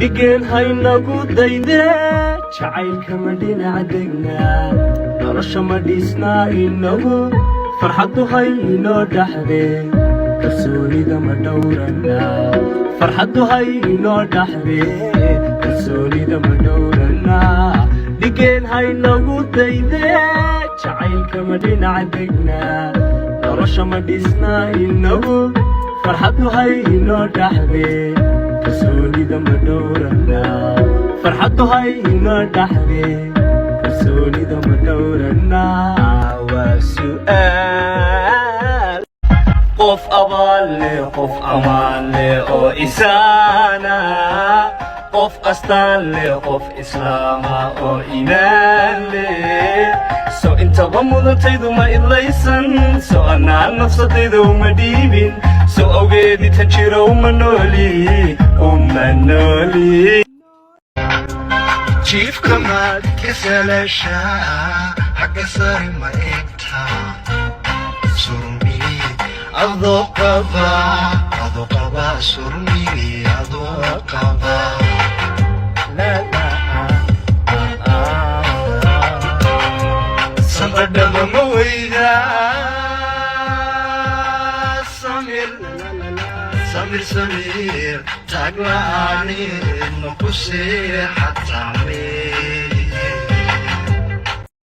dhigeen haynagu dayde jacaylka ma dhinaca degnaa nolosha ma dhisnaa inagu farxaddu hay inoo dhaxdee kalsoonida ma dhowranaa farxaddu hay inoo dhaxdee kalsoonida ma dhowranaa dhigeen haynagu dayde jacaylka ma dhinaca degnaa nolosha ma dhisnaa inagu farxaddu hay inoo dhaxdee kalsoonida ma dhowranaa farxaddu hay inoo dhaxdee kalsoonida ma dhowranaa waa su'aal qof abaal leh qof amaan leh oo isaana qof astaan leh qof islaama oo iimaan leh soo intaba mudantaydu ma idlaysan soo annaan nafsadayda uma dhiibin soo awgeedi tan jira uma nooli jiifka maad ka salaashaa xagga sare ma eegtaa surmigi adoo qaba surmigi adoo qaba sanqadhaba ma weydaa samir taagla'aani ma ku seexataa